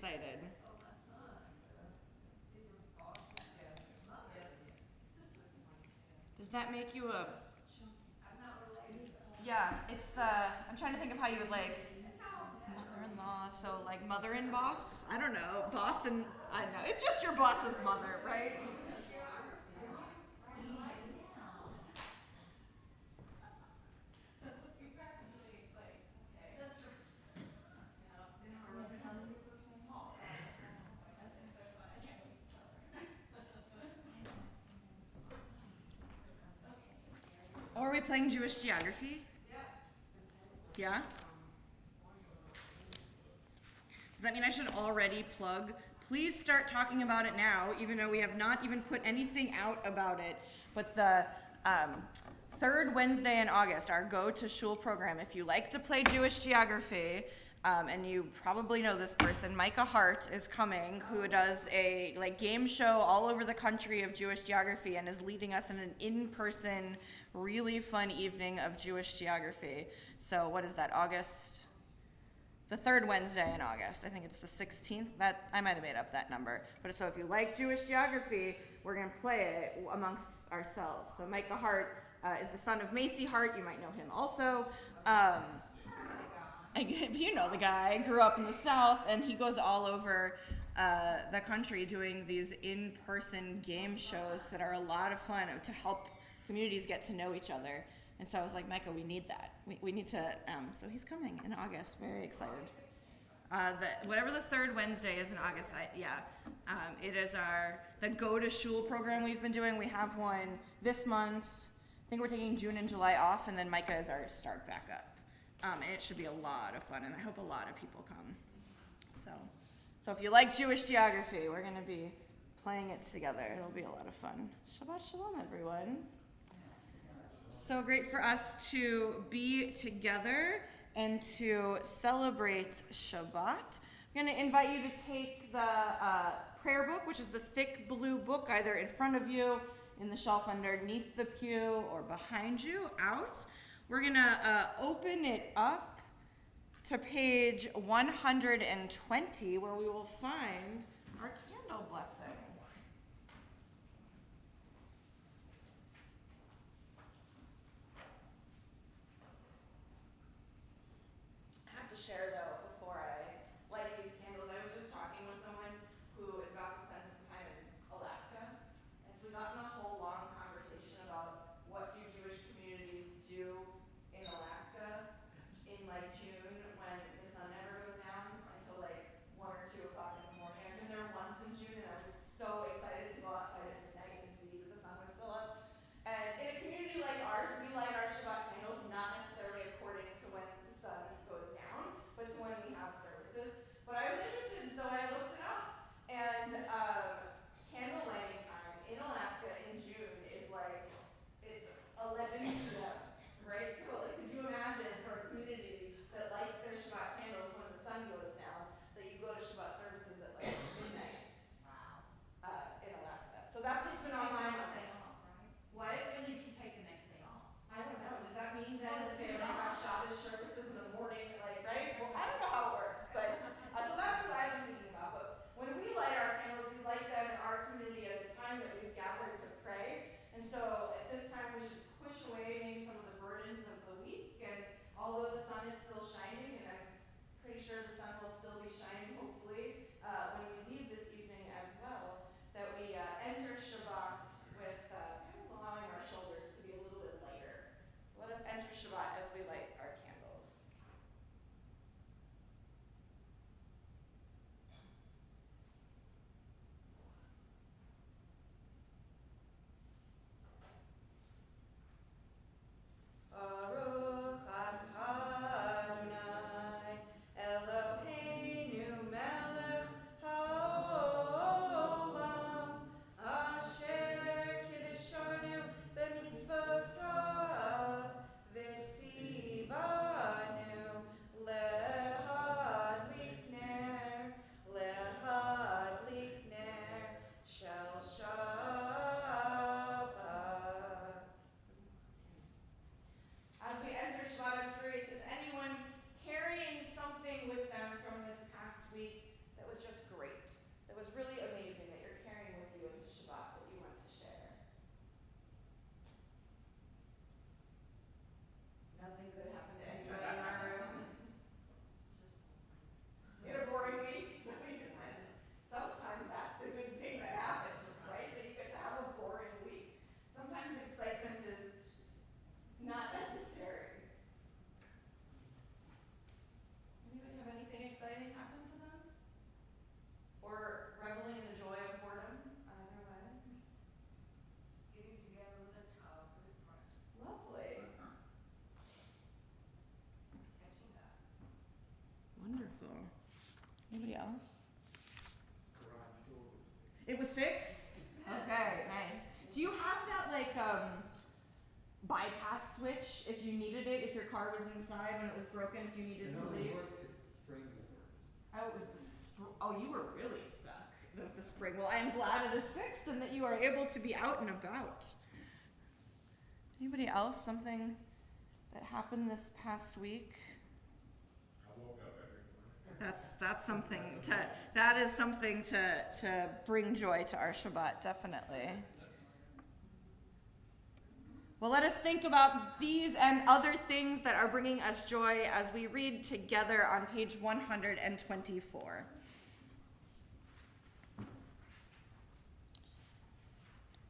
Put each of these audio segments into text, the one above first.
excited. Does that make you a... Yeah, it's the... I'm trying to think of how you would like... Mother-in-law, so like mother-in-boss? I don't know. Boss and... I don't know. It's just your boss's mother, right? Oh, are we playing Jewish geography? Yeah? Does that mean I should already plug? Please start talking about it now, even though we have not even put anything out about it. But the third Wednesday in August, our Go to Shul program, if you like to play Jewish geography, and you probably know this person, Micah Hart is coming, who does a game show all over the country of Jewish geography and is leading us in an in-person, really fun evening of Jewish geography. So what is that, August? The third Wednesday in August. I think it's the 16th. That I might have made up that number. But so if you like Jewish geography, we're going to play it amongst ourselves. So Micah Hart is the son of Macy Hart. You might know him also. You know the guy. Grew up in the South, and he goes all over the country doing these in-person game shows that are a lot of fun to help communities get to know each other. And so I was like, Micah, we need that. We need to, so he's coming in August. Very excited. Whatever the third Wednesday is in August, it is the Go to Shul program we've been doing. We have one this month. I think we're taking June and July off, and then Micah is our start back up. And it should be a lot of fun, and I hope a lot of people come. So if you like Jewish geography, we're going to be playing it together. It'll be a lot of fun. Shabbat shalom, everyone. So great for us to be together and to celebrate Shabbat. I'm going to invite you to take the prayer book, which is the thick blue book, either in front of you, in the shelf underneath the pew, or behind you, out. We're going to open it up to page 120, where we will find our candle blessing. Share though before I light these candles. I was just talking with someone who is about to spend some time in Alaska, and so we got in a whole long conversation about what do Jewish communities do in Alaska in June when the sun never goes down until 1 or 2 o'clock in the morning. It was fixed? Okay, nice. Do you have that bypass switch if you needed it, if your car was inside when it was broken, if you needed to leave? Oh, it was you were really stuck with the spring. Well, I am glad it is fixed and that you are able to be out and about. Anybody else, something that happened this past week? I woke up every morning. That is something to bring joy to our Shabbat, definitely. Well, let us think about these and other things that are bringing us joy as we read together on page 124.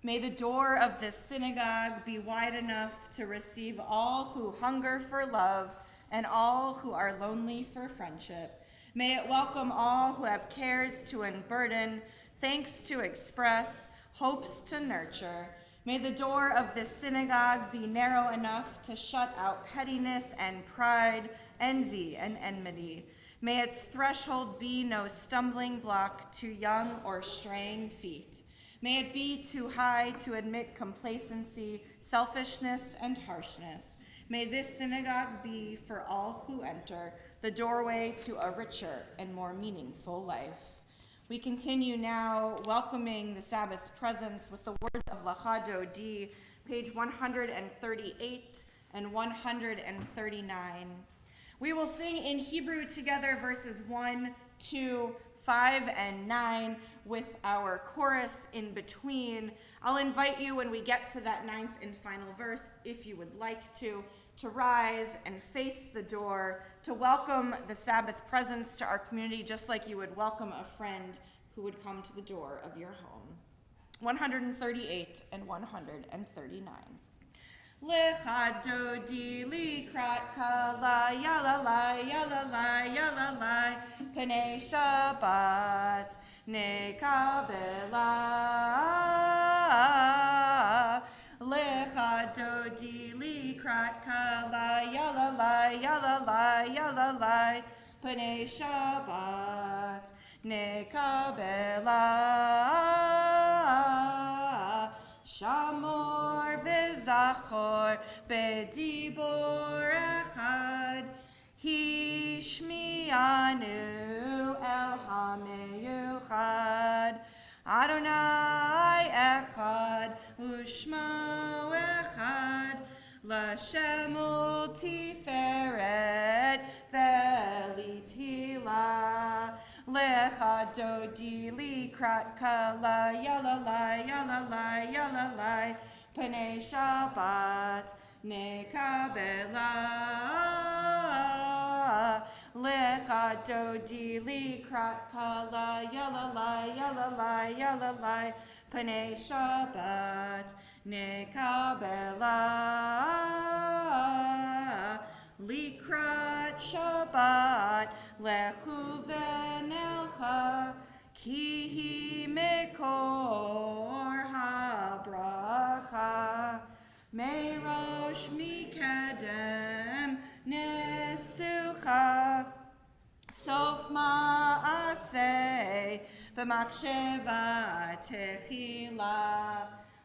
May the door of this synagogue be wide enough to receive all who hunger for love and all who are lonely for friendship. May it welcome all who have cares to unburden, thanks to express, hopes to nurture. May the door of this synagogue be narrow enough to shut out pettiness and pride, envy and enmity. May its threshold be no stumbling block to young or straying feet. May it be too high to admit complacency, selfishness, and harshness. May this synagogue be, for all who enter, the doorway to a richer and more meaningful life. We continue now welcoming the Sabbath presence with the words of Lecha Dodi, page 138 and 139. We will sing in Hebrew together verses 1, 2, 5, and 9 with our chorus in between. I'll invite you when we get to that 9th and final verse, if you would like to rise and face the door, to welcome the Sabbath presence to our community, just like you would welcome a friend who would come to the door of your home. 138 and 139. Lecha Dodi likrat kala yalalai yalalai yalalai Pnei Shabbat nekabela. Lecha Dodi likrat kala yalalai yalalai yalalai Pnei Shabbat nekabela. Shamor v'zachor b'dibor echad Hishmianu el hameyuchad Adonai echad u'shmo echad L'Shem tiferet v'litila Lecha Dodi likrat kala yalalai yalalai yalalai Pnei Shabbat nekabela. Lecha Dodi likrat kala yalalai yalalai yalalai Pnei Shabbat nekabela. Likrat Shabbat lechu v'nelcha ki hi mekor habracha merosh mikedem nesucha sof ma'aseh b'maksheva techila.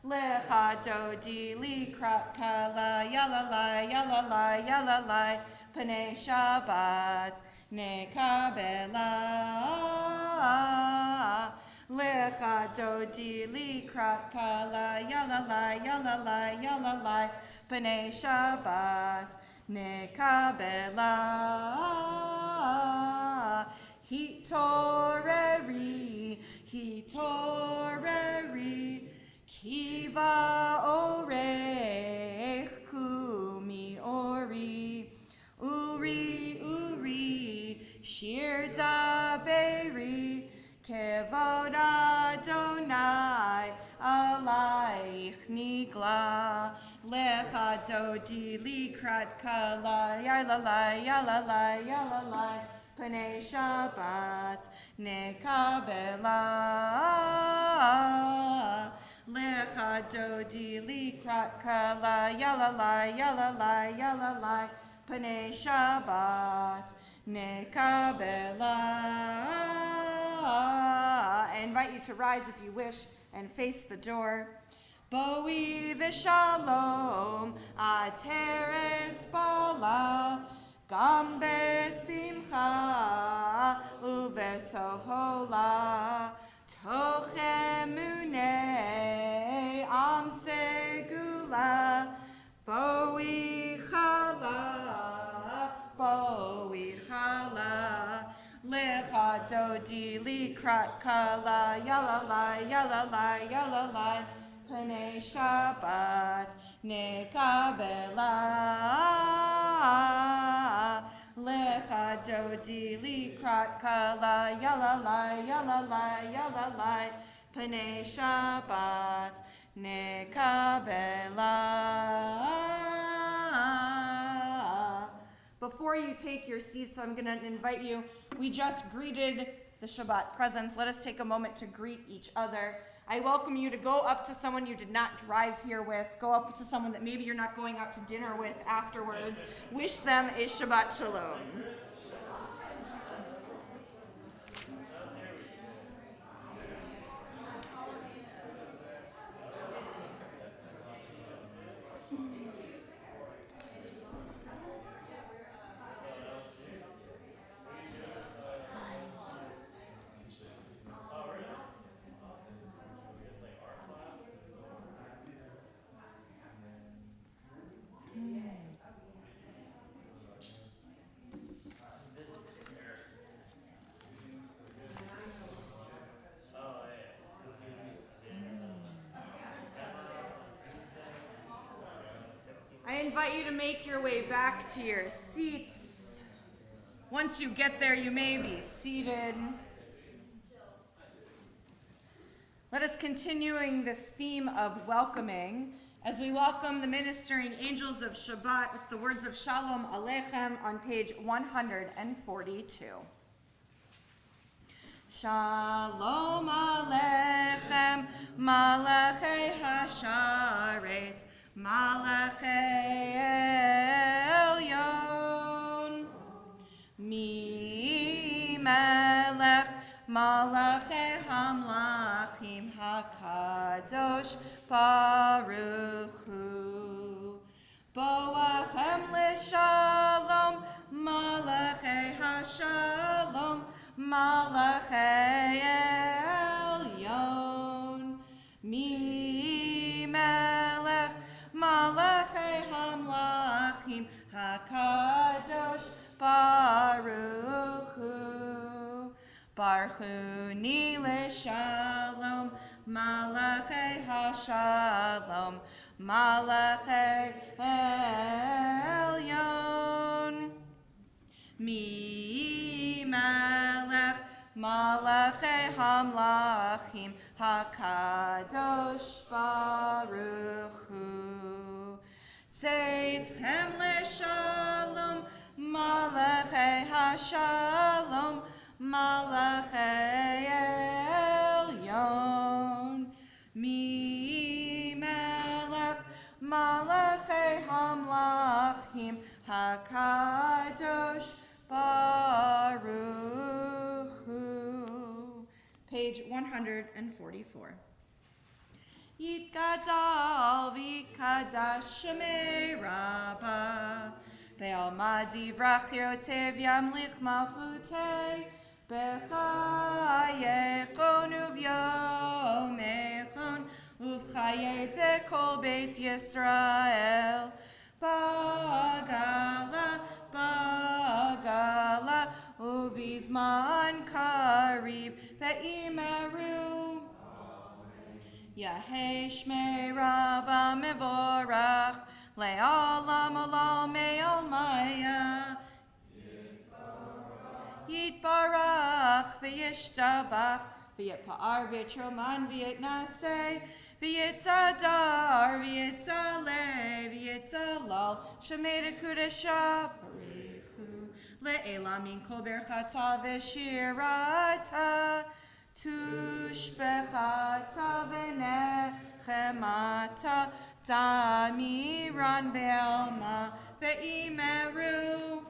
Lecha Dodi likrat kala yalalai yalalai yalalai Pnei Shabbat nekabela. Lecha Dodi likrat kala yalalai yalalai yalalai Pnei Shabbat nekabela. Hitoreri Kiva orech kumi ori Uri shir daberi kevod Adonai alaich nigla. Lecha Dodi likrat kala yalalai yalalai yalalai Pnei Shabbat nekabela. Lecha Dodi likrat kala yalalai yalalai yalalai Pnei Shabbat nekabela. And invite you to rise if you wish and face the door. Boi v'shalom, ateret bala, gam besimcha uvesohola, toch emunei am segula, boi chala, lecha dodi likrat kala, yalalai, yalalai, yalalai, Panei Shabbat nekabela, lecha dodi likrat kala, yalalai, yalalai, yalalai, Panei Shabbat nekabela. Before you take your seats, I'm going to invite you. We just greeted the Shabbat presence. Let us take a moment to greet each other. I welcome you to go up to someone you did not drive here with. Go up to someone that maybe you're not going out to dinner with afterwards. Wish them a Shabbat Shalom. I invite you to make your way back to your seats. Once you get there, you may be seated. Let us continuing this theme of welcoming as we welcome the ministering angels of Shabbat with the words of Shalom Aleichem on page 142. Shalom Aleichem, Malachei Hasharet, Malachei Elyon, Mi Melech, Malachei Hamlachim HaKadosh Baruch Hu, Boachem L'Shalom, Malachei HaShalom, Malachei Elyon, Mi Melech, Malachei Hamlachim HaKadosh Baruch Hu, Barchuni L'Shalom, Malachei HaShalom, Malachei Elyon, Mi Melech, Malachei Hamlachim HaKadosh Baruch Hu, Tzedchem L'Shalom, Malachei HaShalom, Malachei Elyon, Mi Melech, Malachei Hamlachim HaKadosh Baruch Hu. Page 144. Yitgadal v'kadash shemei Rabbah, Be'alma divrach yotev yamlich malchutei, B'chayechon uv'yomechon, uv'chayete kol beit Yisrael, Bagala, Bagala, uv'izman karib, Be'imeru, Yahei shmei Rabbah mevorach, Le'olam olam me'olmaya, Yitbarach v'yishtabach, v'yitpa'ar v'yitroman v'yitnaseh, v'yitadar v'yitaleh v'yitalal, shemei dekudesha parichu, le'elam min kol berchata v'shirata, tushbechata v'nechemata, Damiran be'alma ve'imeru,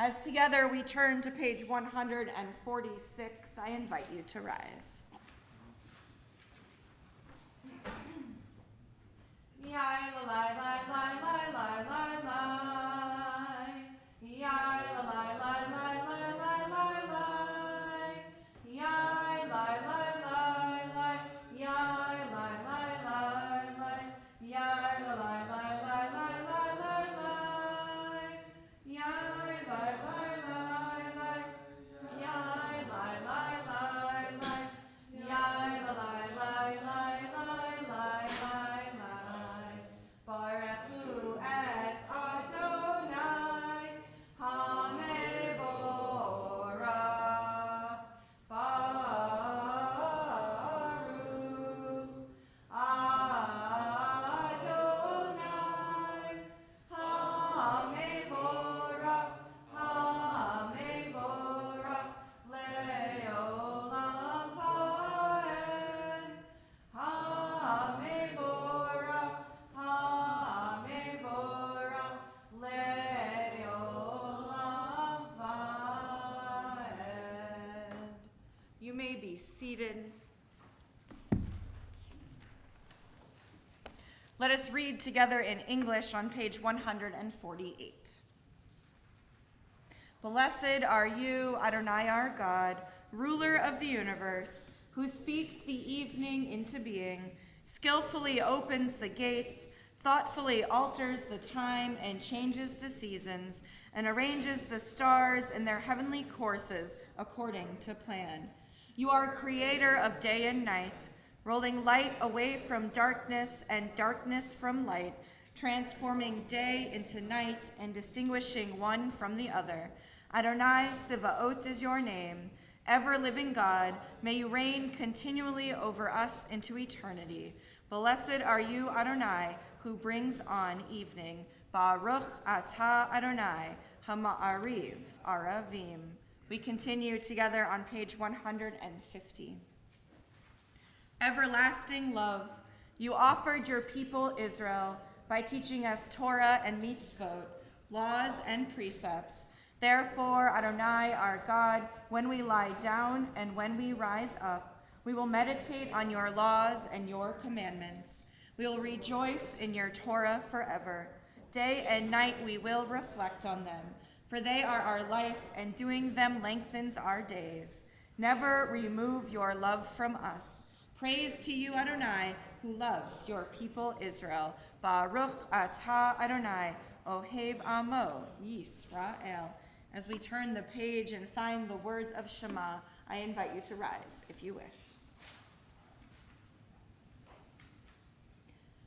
As together we turn to page 146, I invite you to rise. You may be seated. Let us read together in English on page 148. Blessed are you, Adonai our God, ruler of the universe, who speaks the evening into being, skillfully opens the gates, thoughtfully alters the time and changes the seasons, and arranges the stars in their heavenly courses according to plan. You are creator of day and night, rolling light away from darkness and darkness from light, transforming day into night and distinguishing one from the other. Adonai Sivaot is your name. Ever-living God, may you reign continually over us into eternity. Blessed are you, Adonai, who brings on evening. Baruch atah Adonai, hama'ariv aravim. We continue together on page 150. Everlasting love, you offered your people Israel by teaching us Torah and mitzvot, laws and precepts. Therefore, Adonai our God, when we lie down and when we rise up, we will meditate on your laws and your commandments. We will rejoice in your Torah forever. Day and night we will reflect on them, for they are our life, and doing them lengthens our days. Never remove your love from us. Praise to you, Adonai, who loves your people Israel. Baruch atah Adonai, ohev amo Yisrael. As we turn the page and find the words of Shema, I invite you to rise if you wish.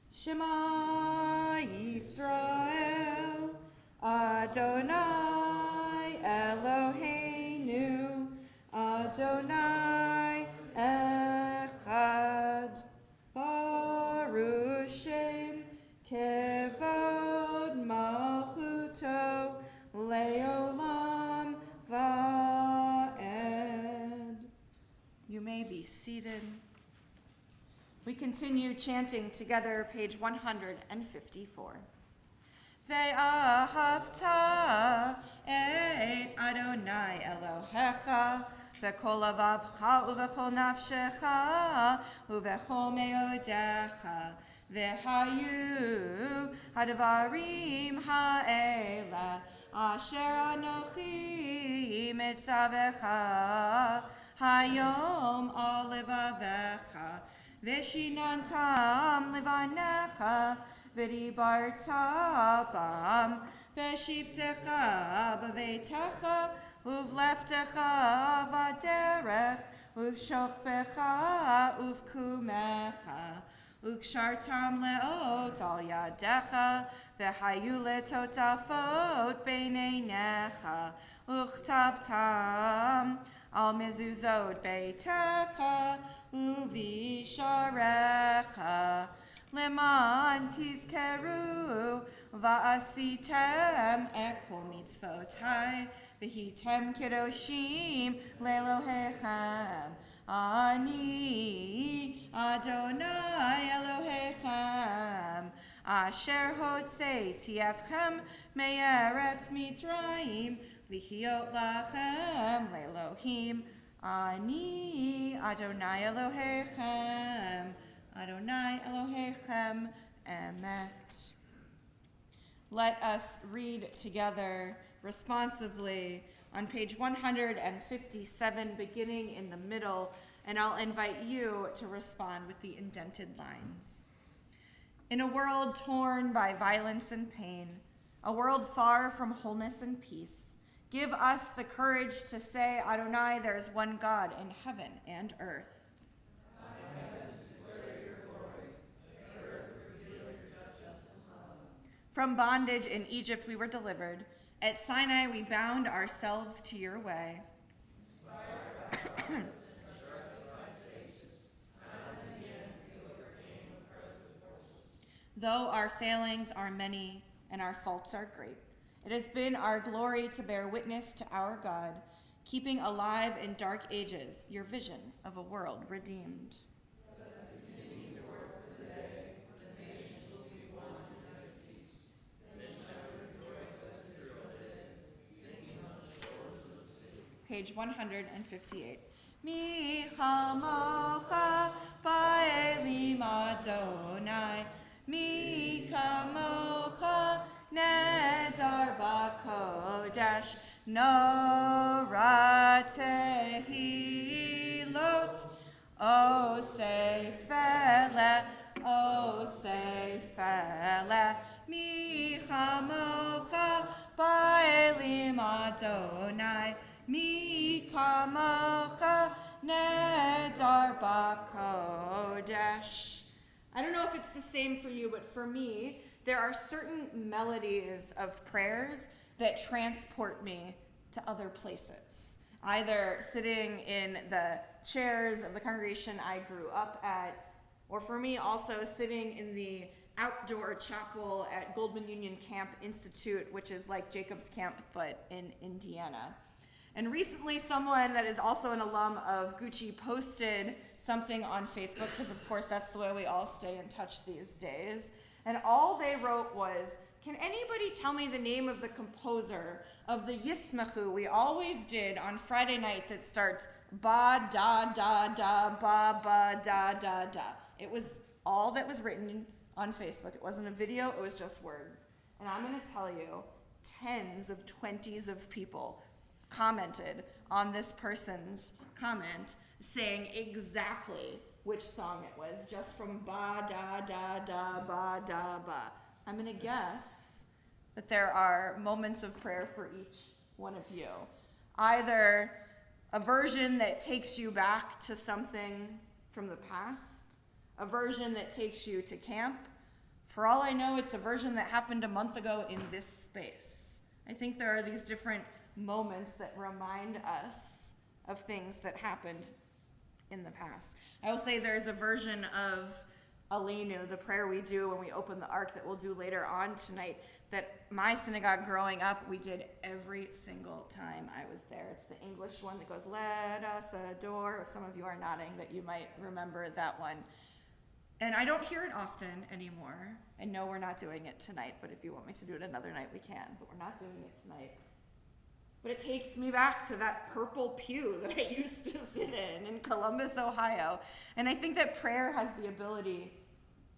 Shema Yisrael, Adonai Eloheinu, Adonai Echad, Baruch Shem Kevod Malchuto Leolam Va'ed. You may be seated. We continue chanting together, page 154. Ve'ahavta et Adonai Elohecha v'kol lavavcha uv'chol nafshecha uv'chol meodecha v'hayu hadvarim ha'ela asher anochi mitzavecha hayom al levavecha v'shinantam levanecha v'dibarta bam b'shivtecha b'veitecha uv'leftecha v'derech uv'shochbecha uv'kumecha ukshartam leot al yadecha v'hayu letotafot b'neinecha uchtavtam al mezuzot beitecha uvisharecha leman tizkeru va'asitem et kol mitzvotai v'hitem kedoshim le'elohechem ani Adonai Elohechem asher hotzei tiefchem me'eretz Mitzrayim Lihiot lachem le'Elohim, ani Adonai Elohechem, Adonai Elohechem emet. Let us read together responsively on page 157, beginning in the middle, and I'll invite you to respond with the indented lines. In a world torn by violence and pain, a world far from wholeness and peace, give us the courage to say, Adonai, there is one God in heaven and earth. From bondage in Egypt we were delivered. At Sinai we bound ourselves to your way. Though our failings are many and our faults are great, it has been our glory to bear witness to our God, keeping alive in dark ages your vision of a world redeemed. Page 158. Mi chamocha ba'elim Adonai, mi kamocha nedar b'kodesh, nora tehilot, o seifele, mi chamocha ba'elim Adonai, mi kamocha nedar b'kodesh. I don't know if it's the same for you, but for me, there are certain melodies of prayers that transport me to other places. Either sitting in the chairs of the congregation I grew up at, or for me also sitting in the outdoor chapel at Goldman Union Camp Institute, which is like Jacob's Camp, but in Indiana. And recently someone that is also an alum of Gucci posted something on Facebook, because of course that's the way we all stay in touch these days. And all they wrote was, can anybody tell me the name of the composer of the Yismachu we always did on Friday night that starts ba da da da ba ba da da da. It was all that was written on Facebook. It wasn't a video, it was just words. And I'm going to tell you, tens of 20s of people commented on this person's comment saying exactly which song it was, just from ba da da da ba da ba. I'm going to guess that there are moments of prayer for each one of you. Either a version that takes you back to something from the past, a version that takes you to camp. For all I know, it's a version that happened a month ago in this space. I think there are these different moments that remind us of things that happened in the past. I will say there's a version of Aleinu, the prayer we do when we open the ark that we'll do later on tonight, that my synagogue growing up, we did every single time I was there. It's the English one that goes, let us adore. Some of you are nodding that you might remember that one. And I don't hear it often anymore. I know we're not doing it tonight, but if you want me to do it another night, we can. But we're not doing it tonight. But it takes me back to that purple pew that I used to sit in Columbus, Ohio. And I think that prayer has the ability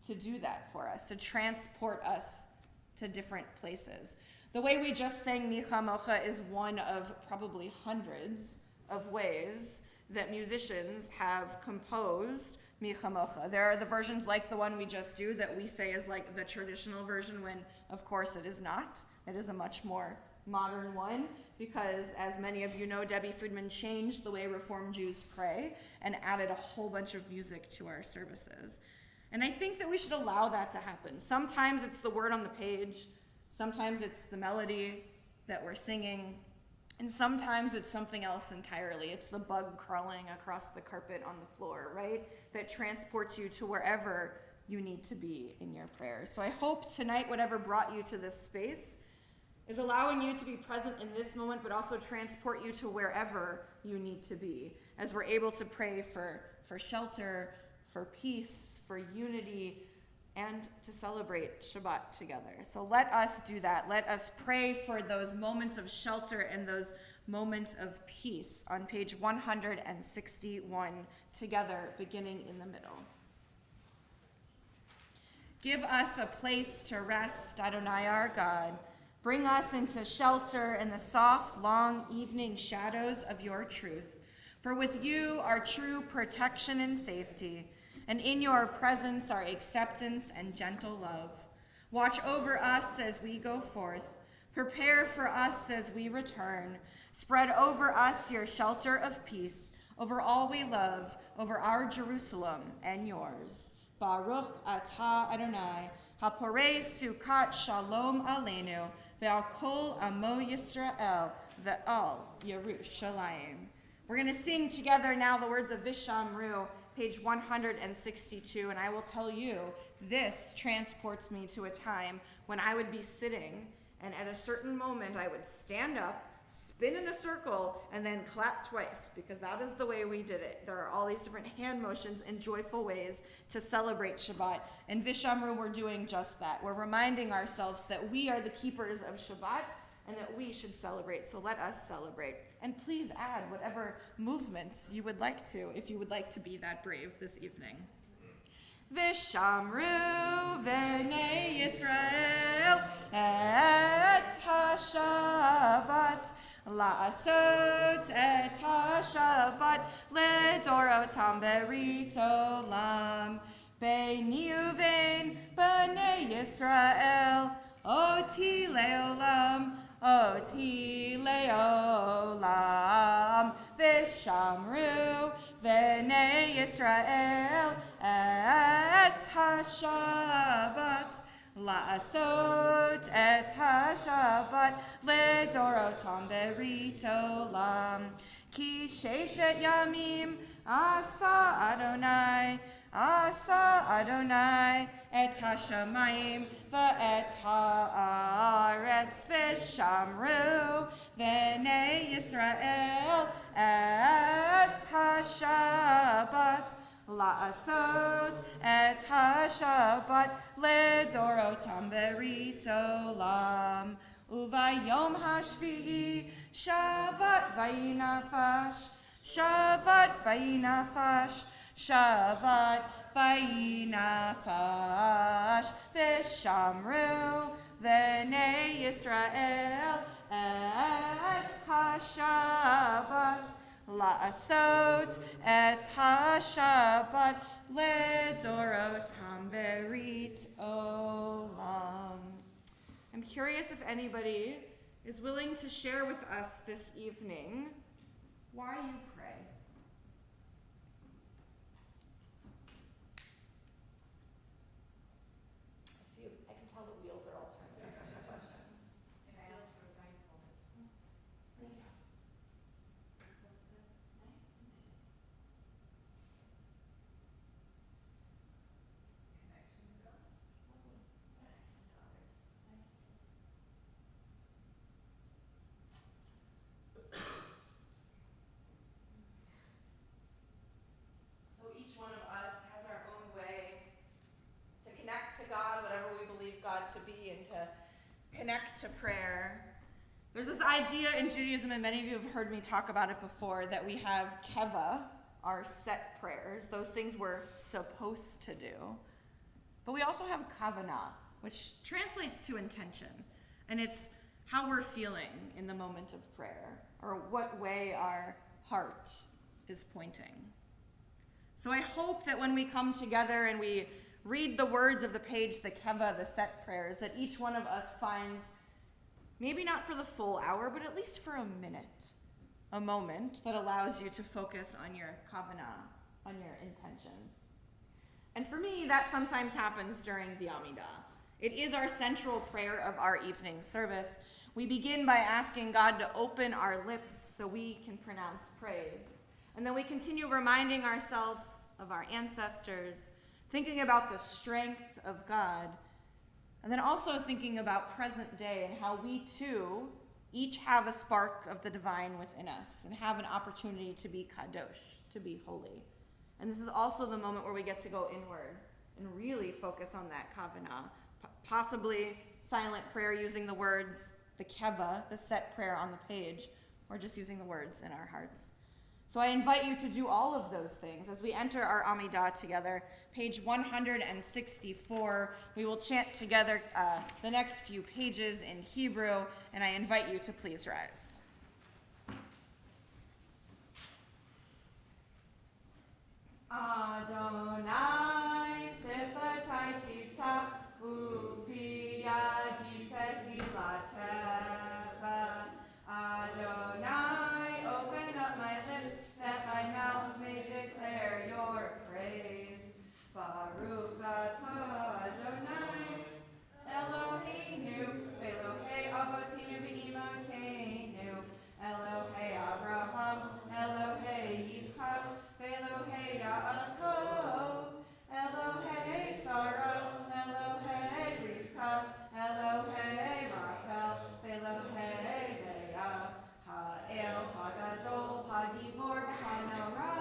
to do that for us, to transport us to different places. The way we just sang Mi Chamocha is one of probably hundreds of ways that musicians have composed Mi Chamocha. There are the versions like the one we just do that we say is like the traditional version, when of course it is not. It is a much more modern one, because as many of you know, Debbie Friedman changed the way Reform Jews pray and added a whole bunch of music to our services. And I think that we should allow that to happen. Sometimes it's the word on the page, sometimes it's the melody that we're singing, and sometimes it's something else entirely. It's the bug crawling across the carpet on the floor, right? That transports you to wherever you need to be in your prayers. So I hope tonight, whatever brought you to this space, is allowing you to be present in this moment, but also transport you to wherever you need to be, as we're able to pray for shelter, for peace, for unity, and to celebrate Shabbat together. So let us do that. Let us pray for those moments of shelter and those moments of peace on page 161 together, beginning in the middle. Give us a place to rest, Adonai our God. Bring us into shelter in the soft, long evening shadows of your truth. For with you are true protection and safety, and in your presence are acceptance and gentle love. Watch over us as we go forth. Prepare for us as we return. Spread over us your shelter of peace, over all we love, over our Jerusalem and yours. Baruch atah Adonai, haporei sukat shalom aleinu, ve'al kol amo Yisrael, ve'al Yerushalayim. We're going to sing together now the words of Vishamru, page 162, and I will tell you, this transports me to a time when I would be sitting, and at a certain moment I would stand up, spin in a circle, and then clap twice, because that is the way we did it. There are all these different hand motions and joyful ways to celebrate Shabbat. And Vishamru, we're doing just that. We're reminding ourselves that we are the keepers of Shabbat and that we should celebrate. So let us celebrate. And please add whatever movements you would like to, if you would like to be that brave this evening. Vishamru v'nei Yisrael et ha-Shabbat La'asot et ha-Shabbat ledorotam berit olam Beini uvein b'nei Yisrael oti leolam oti leolam Vishamru v'nei Yisrael et ha-Shabbat La'asot et ha-Shabbat ledorotam berit olam Ki sheshet yamim asa Adonai et ha-shamayim v'et ha'aretz Vishamru v'nei Yisrael et ha-Shabbat La'asot et ha-Shabbat ledorotam berit olam Uvayom hashvi'i Shabbat vayinafash Shabbat vayinafash Shabbat vayinafash Vishamru v'nei Yisrael et ha-Shabbat La'asot et ha-Shabbat ledorotam berit olam. I'm curious if anybody is willing to share with us this evening why you pray. I can tell the wheels are all turning on this question. It feels for thankfulness. Thank you. Connection to God. Connection to others. So each one of us has our own way to connect to God, whatever we believe God to be, and to connect to prayer. There's this idea in Judaism, and many of you have heard me talk about it before, that we have keva, our set prayers, those things we're supposed to do. But we also have kavanah, which translates to intention. And it's how we're feeling in the moment of prayer, or what way our heart is pointing. So I hope that when we come together and we read the words of the page, the keva, the set prayers, that each one of us finds, maybe not for the full hour, but at least for a minute, a moment that allows you to focus on your kavanah, on your intention. And for me, that sometimes happens during the Amidah. It is our central prayer of our evening service. We begin by asking God to open our lips so we can pronounce praise. And then we continue reminding ourselves of our ancestors, thinking about the strength of God, and then also thinking about present day and how we too each have a spark of the divine within us and have an opportunity to be kadosh, to be holy. And this is also the moment where we get to go inward and really focus on that kavanah. Possibly silent prayer using the words, the keva, the set prayer on the page, or just using the words in our hearts. So I invite you to do all of those things. As we enter our Amidah together, page 164, we will chant together the next few pages in Hebrew, and I invite you to please rise. Adonai sifatai tiftach ufi yadi tehilatecha. Adonai, open up my lips that my mouth may declare your praise. Baruch atah Adonai Eloheinu, Elohei Avotinu v'Imotenu, Elohei Abraham, Elohei Yitzchak, Elohei Yaakov, Elohei Sarah, Elohei Rivka, Elohei Rachel, Elohei Leah, Ha'el Hagadol, Hagibor, Hanara,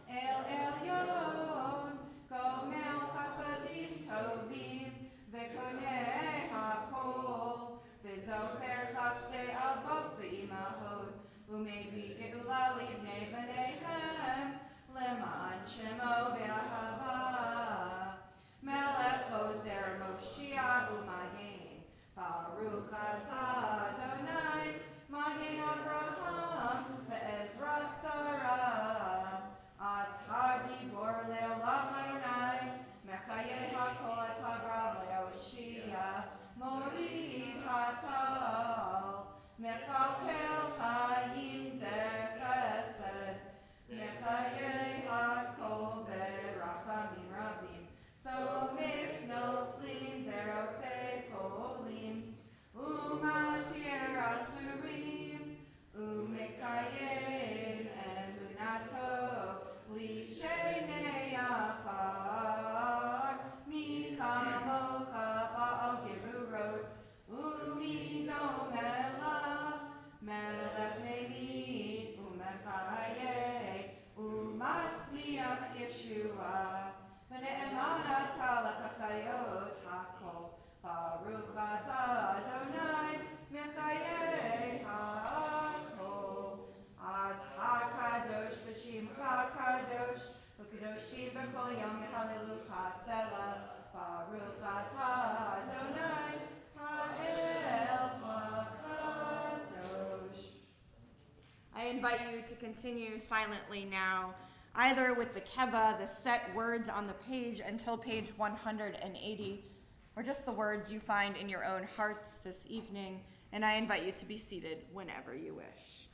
El Elyon, Gomel Chasadim Tovim, V'konei Hakol, V'zocher Chastei Avot V'imahot, U'mevi Geula Livnei B'neihem, Leman Shemo Be'ahava, Melech Ozer Moshiach U'Magen, Baruch atah Adonai, Magen Avraham, Ve'ezrat Sarah, Atah Gibor Le'olam Adonai, Mechayeh HaKol atah Rav Le'oshia, Morid Hatal, Mechakel Chayim Bechesed, Mechayeh HaKol Berachamim Rabim, Somech Noflim Verofei Cholim, Umatir Asurim, Umekayem Emunato, Lishenei Afar, Michamocha Ba'al Gerurot, Umidom Melach, Melech Nevid, Umechayeh, Umatzmiach Yeshua, V'ne'eman atah l'chachayot hakol, Baruch atah Adonai, Mechayeh hakol. Atah kadosh v'shimcha kadosh, V'kadoshim b'kol yom halelucha selah, Baruch atah Adonai, Ha'el hakadosh. I invite you to continue silently now, either with the keva, the set words on the page until page 180, or just the words you find in your own hearts this evening, and I invite you to be seated whenever you wish.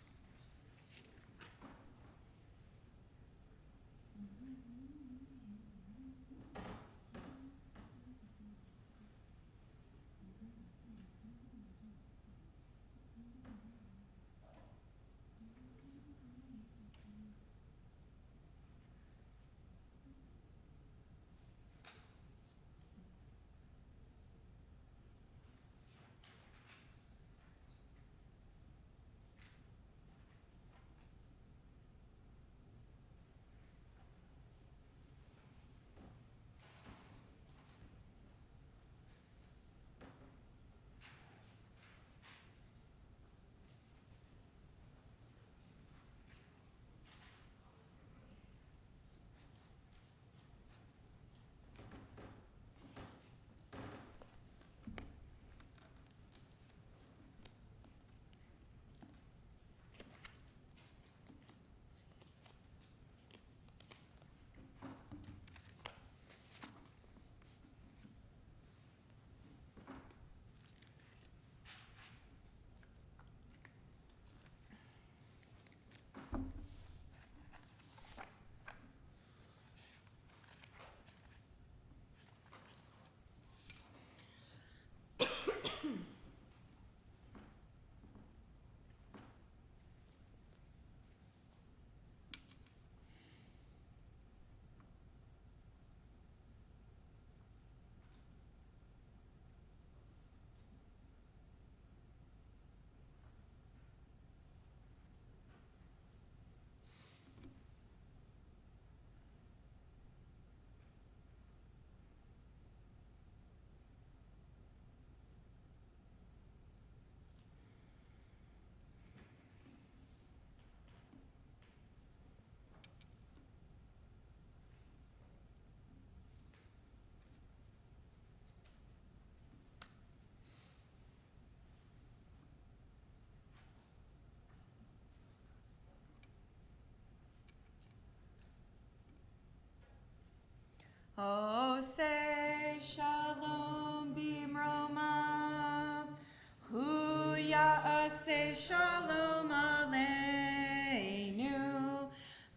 shalom aleinu,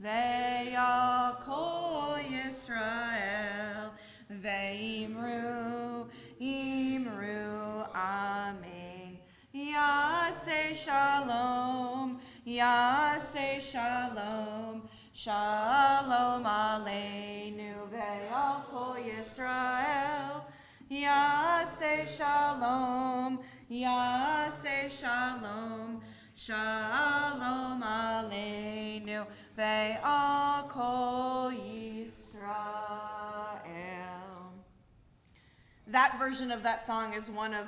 ve'al kol Yisrael, ve'imru, imru, amen. Yaseh shalom, shalom aleinu, ve'al kol Yisrael. Yaseh shalom, shalom aleinu, ve'al kol Yisrael. That version of that song is one of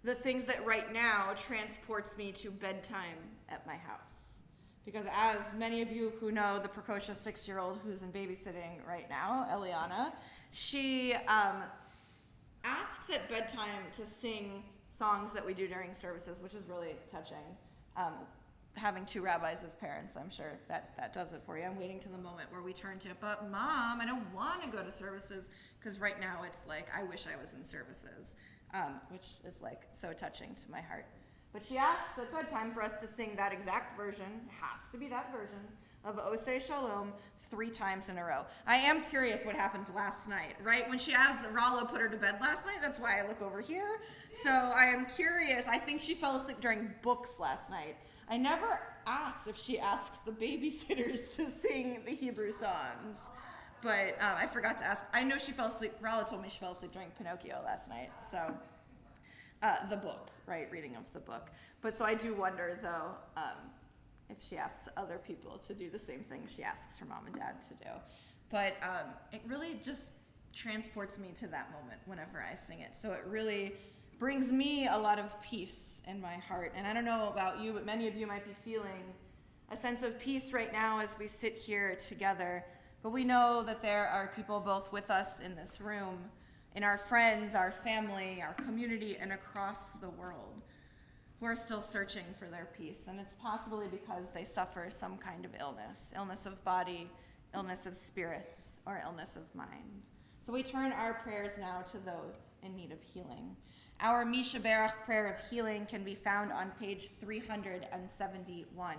the things that right now transports me to bedtime at my house. Because as many of you who know the precocious 6-year-old who's in babysitting right now, Eliana, she asks at bedtime to sing songs that we do during services, which is really touching. Having 2 rabbis as parents, I'm sure that does it for you. I'm waiting to the moment where we turn to, but Mom, I don't want to go to services, because right now it's like, I wish I was in services, which is like so touching to my heart. But she asks at bedtime for us to sing that exact version, it has to be that version, of Oseh Shalom 3 times in a row. I am curious what happened last night, right? When she asked, Rollo put her to bed last night, that's why I look over here. So I am curious, I think she fell asleep during books last night. I never asked if she asks the babysitters to sing the Hebrew songs, but I forgot to ask. I know she fell asleep, Rollo told me she fell asleep during Pinocchio last night, so the book, right, reading of the book. But so I do wonder, though, if she asks other people to do the same thing she asks her mom and dad to do. But it really just transports me to that moment whenever I sing it. So it really brings me a lot of peace in my heart. And I don't know about you, but many of you might be feeling a sense of peace right now as we sit here together. But we know that there are people both with us in this room, in our friends, our family, our community, and across the world, who are still searching for their peace. And it's possibly because they suffer some kind of illness of body, illness of spirits, or illness of mind. So we turn our prayers now to those in need of healing. Our UJCBR prayer of healing can be found on page 371.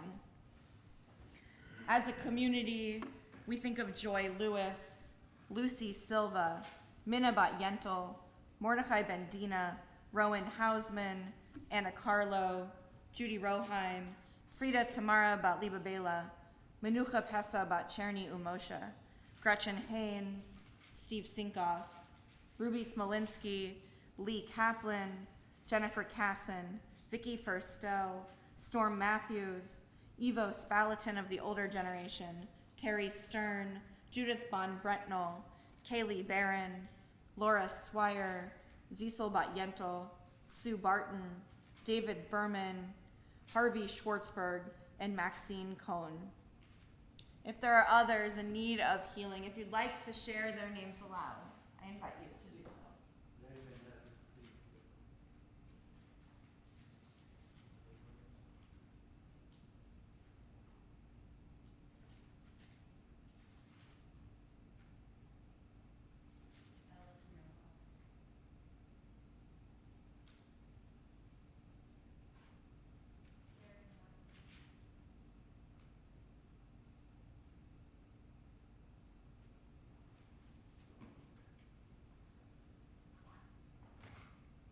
As a community, we think of Joy Lewis, Lucy Silva, Minna Bat Yentl, Mordechai Bendina, Rowan Hausman, Anna Carlo, Judy Roheim, Frida Tamara Bat Liba Bela, Menucha Pesa Bat Cherny Umosha, Gretchen Haynes, Steve Sinkoff, Ruby Smolinski, Lee Kaplan, Jennifer Casson, Vicky Firstel, Storm Matthews, Ivo Spalatin of the older generation, Terry Stern, Judith Von Brentnell, Kaylee Barron, Laura Swire, Cecil Bat Yentl, Sue Barton, David Berman, Harvey Schwartzberg, and Maxine Cohn. If there are others in need of healing, if you'd like to share their names aloud, I invite you to do so.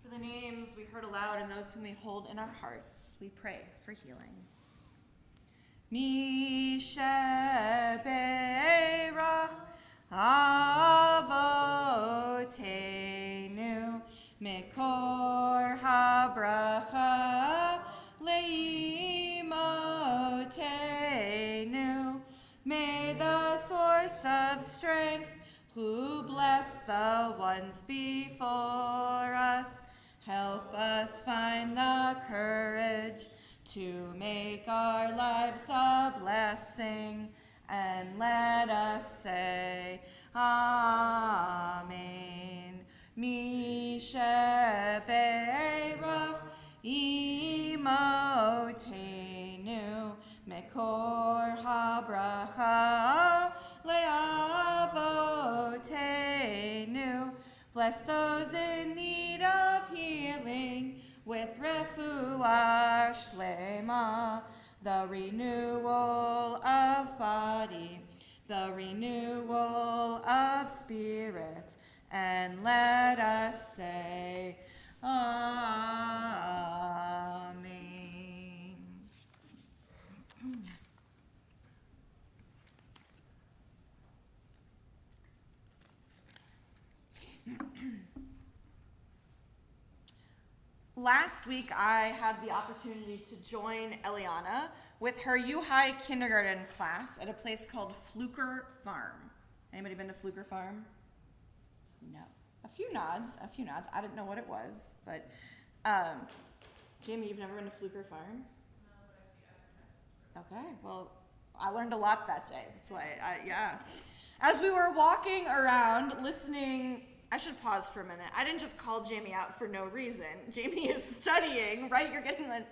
For the names we heard aloud and those whom we hold in our hearts, we pray for healing. Misheberach avotenu mekor habracha leimotenu. May the source of strength, who bless the ones before us, help us find the courage to make our lives a blessing, and let us say, Amen. Misheberach imotenu mekor habracha leavotenu. Bless those in need of healing with refuah shlema, the renewal of body, the renewal of spirit, and let us say, Amen. Last week, I had the opportunity to join Eliana with her U-High kindergarten class at a place called Fluker Farm. Anybody been to Fluker Farm? No. A few nods. I didn't know what it was, but Jamie, you've never been to Fluker Farm? No, but I see advertisements for it. Okay, well, I learned a lot that day. That's why, yeah. As we were walking around listening, I should pause for a minute. I didn't just call Jamie out for no reason. Jamie is studying, right? You're getting a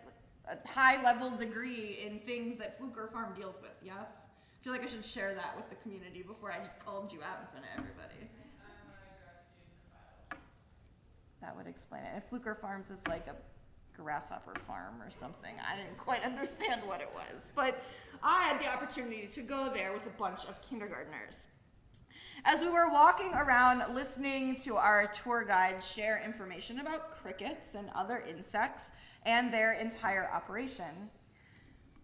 high-level degree in things that Fluker Farm deals with, yes? I feel like I should share that with the community before I just called you out in front of everybody. I'm a grad student in biological sciences. That would explain it. And Fluker Farms is like a grasshopper farm or something. I didn't quite understand what it was. But I had the opportunity to go there with a bunch of kindergartners. As we were walking around listening to our tour guide share information about crickets and other insects and their entire operation,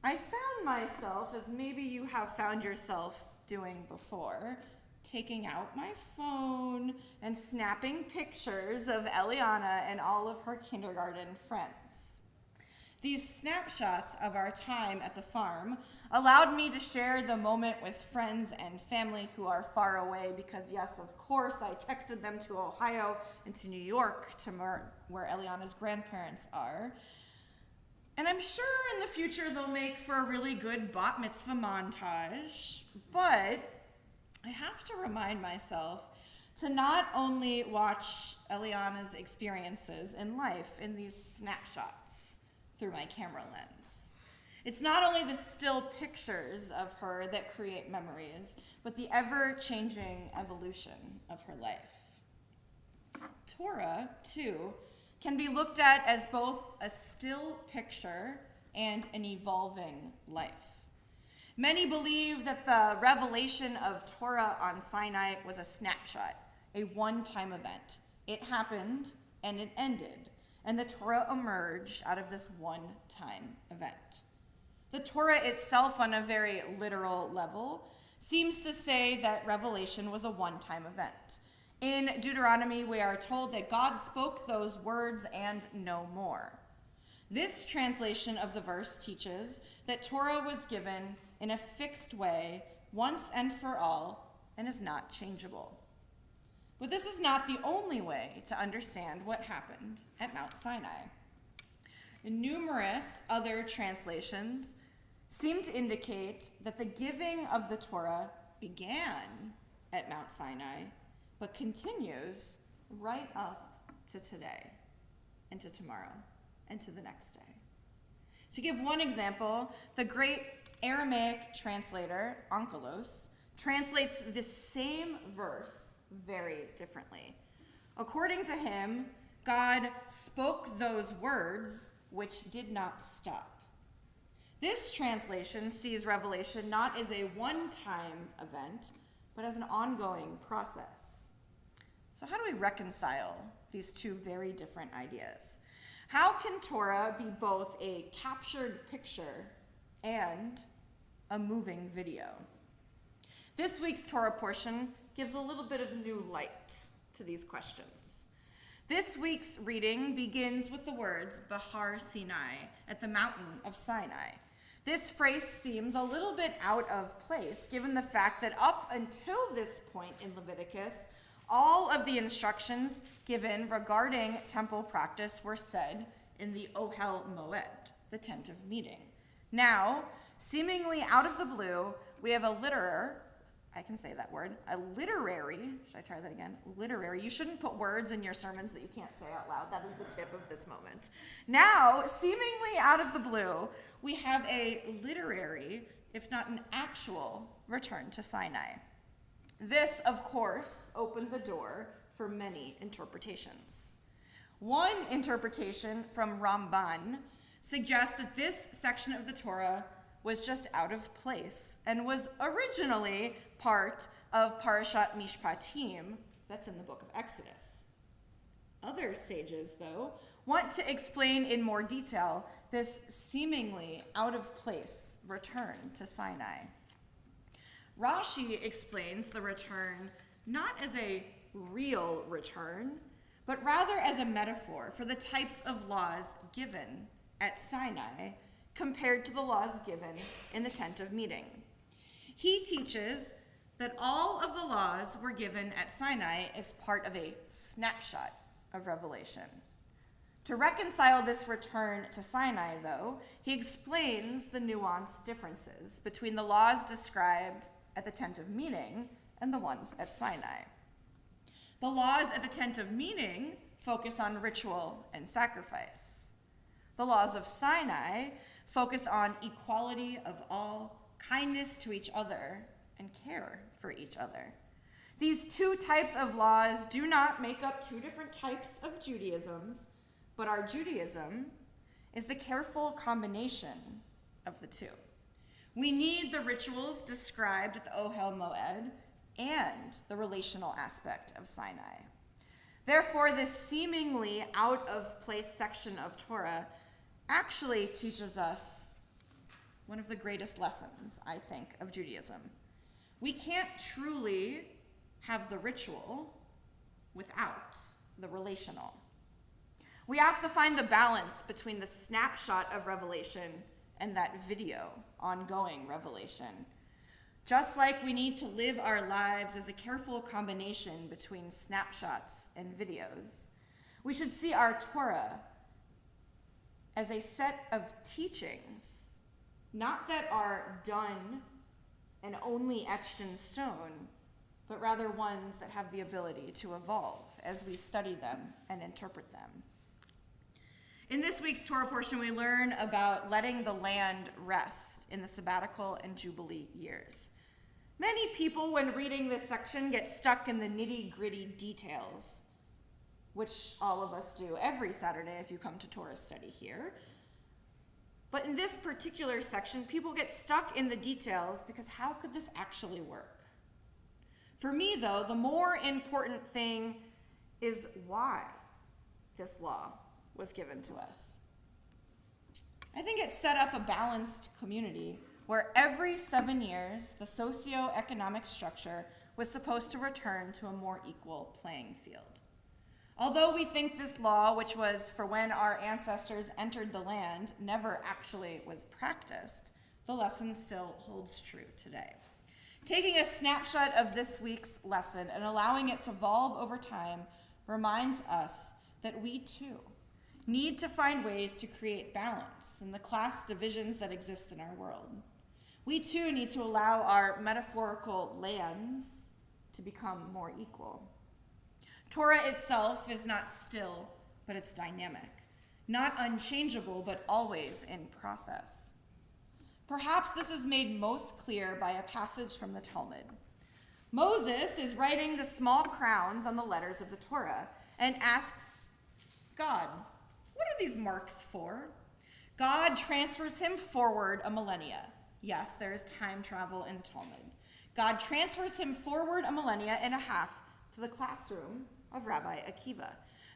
I found myself, as maybe you have found yourself doing before, taking out my phone and snapping pictures of Eliana and all of her kindergarten friends. These snapshots of our time at the farm allowed me to share the moment with friends and family who are far away because, yes, of course, I texted them to Ohio and to New York, to where Eliana's grandparents are. And I'm sure in the future they'll make for a really good bat mitzvah montage, but I have to remind myself to not only watch Eliana's experiences in life in these snapshots through my camera lens. It's not only the still pictures of her that create memories, but the ever-changing evolution of her life. Torah, too, can be looked at as both a still picture and an evolving life. Many believe that the revelation of Torah on Sinai was a snapshot, a one-time event. It happened and it ended, and the Torah emerged out of this one-time event. The Torah itself, on a very literal level, seems to say that revelation was a one-time event. In Deuteronomy, we are told that God spoke those words and no more. This translation of the verse teaches that Torah was given in a fixed way, once and for all, and is not changeable. But this is not the only way to understand what happened at Mount Sinai. Numerous other translations seem to indicate that the giving of the Torah began at Mount Sinai, but continues right up to today, and to tomorrow, and to the next day. To give one example, the great Aramaic translator, Onkelos, translates this same verse very differently. According to him, God spoke those words which did not stop. This translation sees revelation not as a one-time event, but as an ongoing process. So how do we reconcile these two very different ideas? How can Torah be both a captured picture and a moving video? This week's Torah portion gives a little bit of new light to these questions. This week's reading begins with the words Bahar Sinai, at the mountain of Sinai. This phrase seems a little bit out of place given the fact that up until this point in Leviticus, all of the instructions given regarding temple practice were said in the Ohel Moed, the tent of meeting. Now, seemingly out of the blue, we have a literary, should I try that again? Literary. You shouldn't put words in your sermons that you can't say out loud. That is the tip of this moment. Now, seemingly out of the blue, we have a literary, if not an actual, return to Sinai. This, of course, opened the door for many interpretations. One interpretation from Ramban suggests that this section of the Torah was just out of place and was originally part of Parashat Mishpatim, that's in the book of Exodus. Other sages, though, want to explain in more detail this seemingly out of place return to Sinai. Rashi explains the return not as a real return, but rather as a metaphor for the types of laws given at Sinai compared to the laws given in the tent of meeting. He teaches that all of the laws were given at Sinai as part of a snapshot of revelation. To reconcile this return to Sinai, though, he explains the nuanced differences between the laws described at the tent of meeting and the ones at Sinai. The laws at the tent of meeting focus on ritual and sacrifice. The laws of Sinai focus on equality of all, kindness to each other, and care for each other. These two types of laws do not make up two different types of Judaisms, but our Judaism is the careful combination of the two. We need the rituals described at the Ohel Moed and the relational aspect of Sinai. Therefore, this seemingly out-of-place section of Torah actually teaches us one of the greatest lessons, I think, of Judaism. We can't truly have the ritual without the relational. We have to find the balance between the snapshot of revelation and that video, ongoing revelation. Just like we need to live our lives as a careful combination between snapshots and videos, we should see our Torah as a set of teachings, not that are done and only etched in stone, but rather ones that have the ability to evolve as we study them and interpret them. In this week's Torah portion, we learn about letting the land rest in the sabbatical and Jubilee years. Many people, when reading this section, get stuck in the nitty-gritty details, which all of us do every Saturday if you come to Torah study here. But in this particular section, people get stuck in the details because how could this actually work? For me, though, the more important thing is why this law was given to us. I think it set up a balanced community where every 7 years, the socioeconomic structure was supposed to return to a more equal playing field. Although we think this law, which was for when our ancestors entered the land, never actually was practiced, the lesson still holds true today. Taking a snapshot of this week's lesson and allowing it to evolve over time reminds us that we too need to find ways to create balance in the class divisions that exist in our world. We too need to allow our metaphorical lands to become more equal. Torah itself is not still, but it's dynamic, not unchangeable, but always in process. Perhaps this is made most clear by a passage from the Talmud. Moses is writing the small crowns on the letters of the Torah and asks God, what are these marks for? God transfers him forward a millennia. Yes, there is time travel in the Talmud. God transfers him forward a millennia and a half to the classroom of Rabbi Akiva.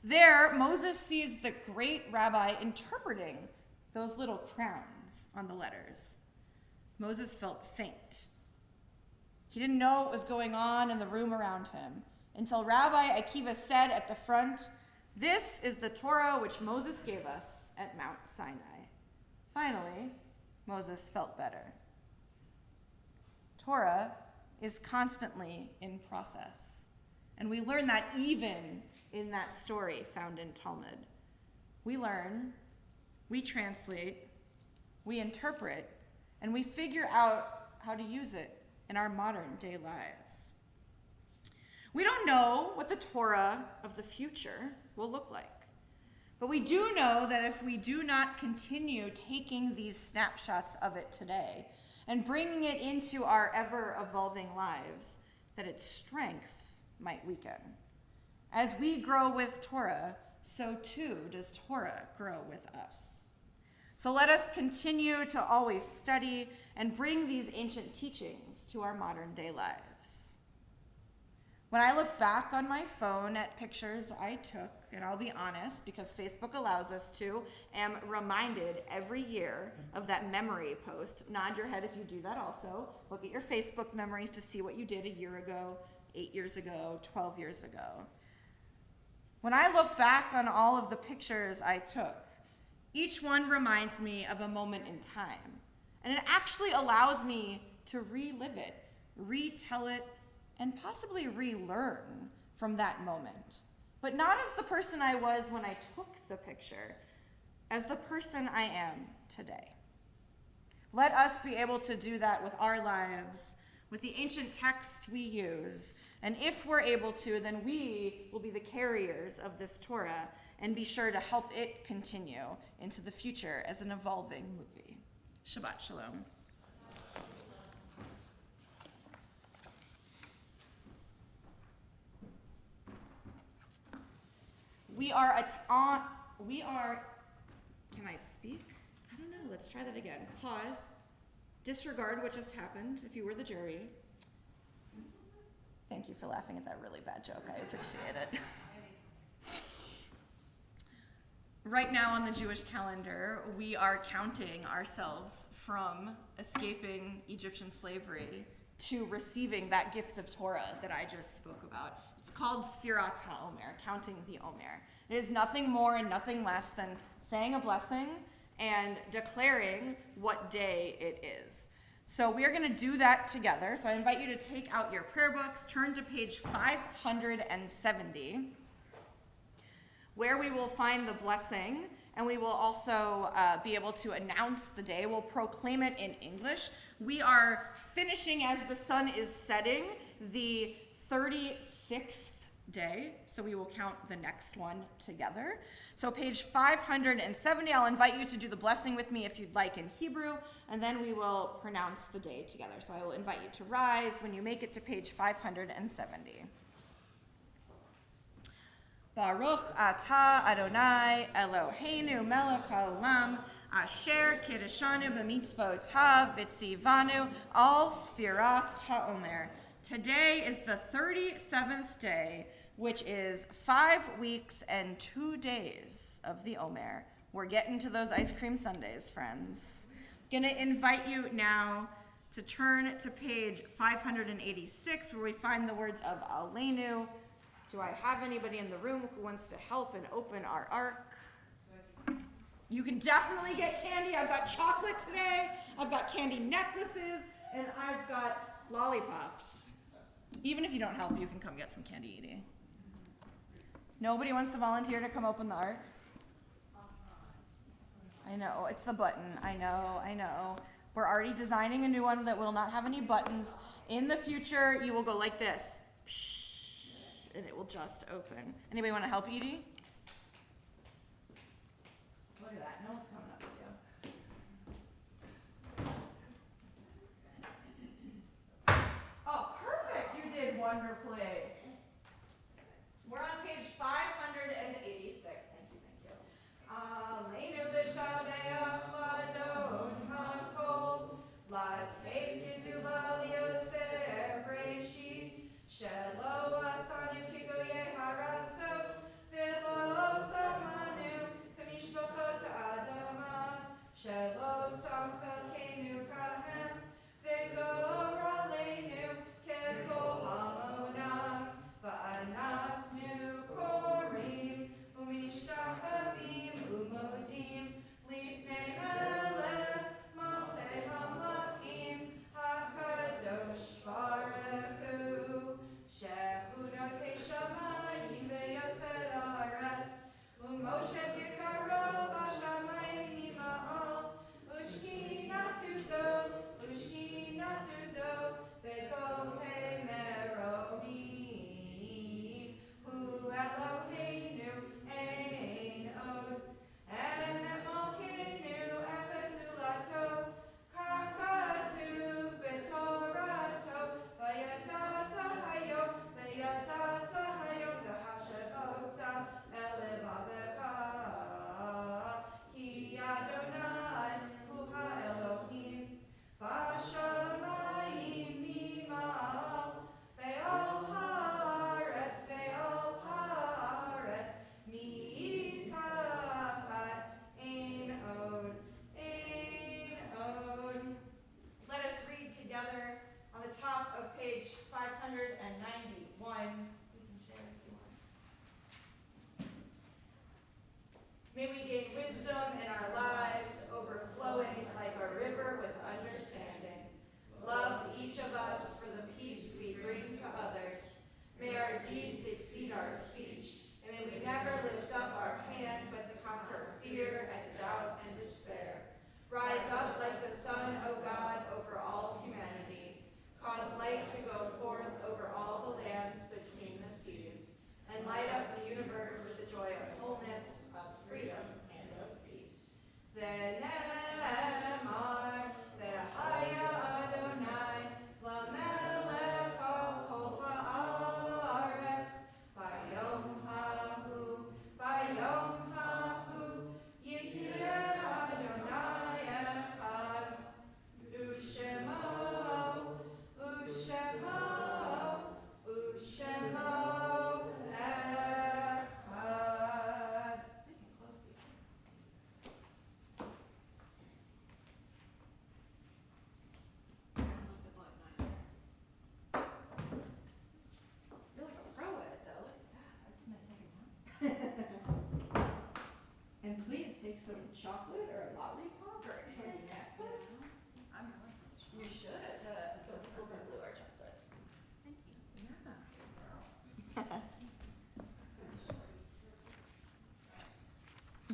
There, Moses sees the great rabbi interpreting those little crowns on the letters. Moses felt faint. He didn't know what was going on in the room around him until Rabbi Akiva said at the front, "This is the Torah which Moses gave us at Mount Sinai." Finally, Moses felt better. Torah is constantly in process, and we learn that even in that story found in Talmud. We learn, we translate, we interpret, and we figure out how to use it in our modern day lives. We don't know what the Torah of the future will look like, but we do know that if we do not continue taking these snapshots of it today and bringing it into our ever-evolving lives, that its strength might weaken. As we grow with Torah, so too does Torah grow with us. So let us continue to always study and bring these ancient teachings to our modern day lives. When I look back on my phone at pictures I took, and I'll be honest, because Facebook allows us to, am reminded every year of that memory post. Nod your head if you do that also. Look at your Facebook memories to see what you did a year ago, 8 years ago, 12 years ago. When I look back on all of the pictures I took, each one reminds me of a moment in time. And it actually allows me to relive it, retell it, and possibly relearn from that moment. But not as the person I was when I took the picture, as the person I am today. Let us be able to do that with our lives, with the ancient text we use. And if we're able to, then we will be the carriers of this Torah and be sure to help it continue into the future as an evolving movie. Shabbat Shalom. Can I speak? I don't know, let's try that again. Pause. Disregard what just happened if you were the jury. Thank you for laughing at that really bad joke, I appreciate it. Right now on the Jewish calendar, we are counting ourselves from escaping Egyptian slavery to receiving that gift of Torah that I just spoke about. It's called Sfirat HaOmer, counting the Omer. It is nothing more and nothing less than saying a blessing and declaring what day it is. So we are going to do that together. So I invite you to take out your prayer books, turn to page 570, where we will find the blessing, and we will also be able to announce the day. We'll proclaim it in English. We are finishing as the sun is setting the 36th day, so we will count the next one together. So page 570, I'll invite you to do the blessing with me if you'd like in Hebrew, and then we will pronounce the day together. So I will invite you to rise when you make it to page 570. Baruch atah Adonai Eloheinu melech haolam asher kiddushanu b'mitzvotav v'tzivanu al sfirat haomer. Today is the 37th day, which is 5 weeks and 2 days of the Omer. We're getting to those ice cream sundaes, friends. Gonna invite you now to turn to page 586, where we find the words of Aleinu. Do I have anybody in the room who wants to help and open our ark? You can definitely get candy. I've got chocolate today. I've got candy necklaces, and I've got lollipops. Even if you don't help, you can come get some candy eating. Nobody wants to volunteer to come open the ark? I know, it's the button. I know. We're already designing a new one that will not have any buttons. In the future, you will go like this. And it will just open. Anybody want to help, Edie? Look at that. No one's coming up with you. Oh, perfect. You did wonderfully. We're on page 586. Thank you. Aleinu b'shabeach ladon hakol, latekidu laliotzer breshit, shelo asanu kigoye haratso, v'lo samanu kamishpachot adama, shelo samchakenu kahem, v'gor aleinu kechol hamonam, v'anachnu korim, u'mishtachavim u'modim, lifnei melech malchei hamlachim, hakadosh baruch hu, shehu notei shamayim ve'yoser haaretz, u'moshe yifkaro b'shamayim mima'al, u'shkinatu zo be'gohei meromim, hu Eloheinu ein od, emet malkeinu efesu lato, kakatu b'torato, v'yadata hayom v'hashevota ele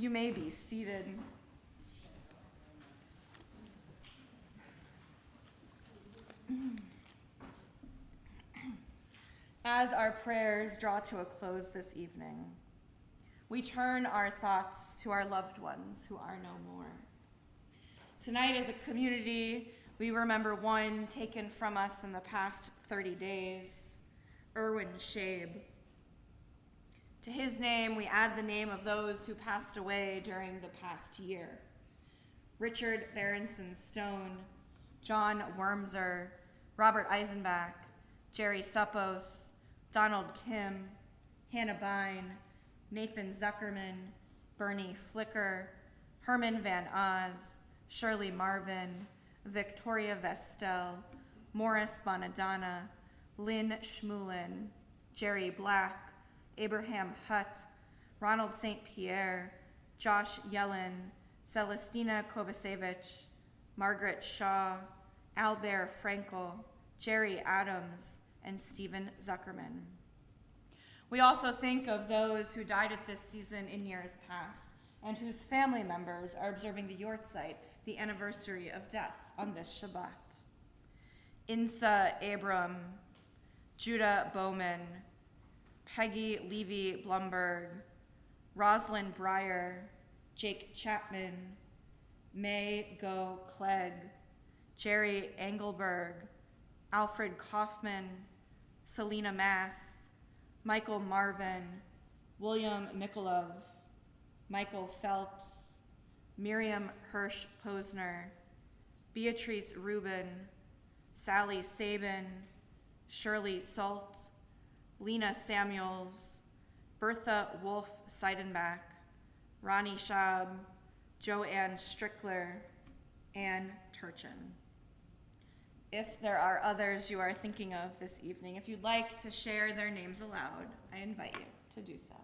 You may be seated. As our prayers draw to a close this evening, we turn our thoughts to our loved ones who are no more. Tonight, as a community, we remember one taken from us in the past 30 days, Erwin Shabe. To his name, we add the name of those who passed away during the past year. Richard Berenson Stone, John Wormser, Robert Eisenbach, Jerry Suppos, Donald Kim, Hannah Bine, Nathan Zuckerman, Bernie Flicker, Herman Van Oz, Shirley Marvin, Victoria Vestel, Morris Bonadonna, Lynn Schmulin, Jerry Black, Abraham Hutt, Ronald St. Pierre, Josh Yellen, Celestina Kovacevic, Margaret Shaw, Albert Frankel, Jerry Adams, and Stephen Zuckerman. We also think of those who died at this season in years past and whose family members are observing the Yortzeit, the anniversary of death, on this Shabbat. Insa Abram, Judah Bowman, Peggy Levy Blumberg, Rosalind Breyer, Jake Chapman, May Go Clegg, Jerry Engelberg, Alfred Kaufman, Selena Mass, Michael Marvin, William Mikolov, Michael Phelps, Miriam Hirsch Posner, Beatrice Rubin, Sally Sabin, Shirley Salt, Lena Samuels, Bertha Wolf Seidenbach, Ronnie Schaub, Joanne Strickler, Ann Turchin. If there are others you are thinking of this evening, if you'd like to share their names aloud, I invite you to do so.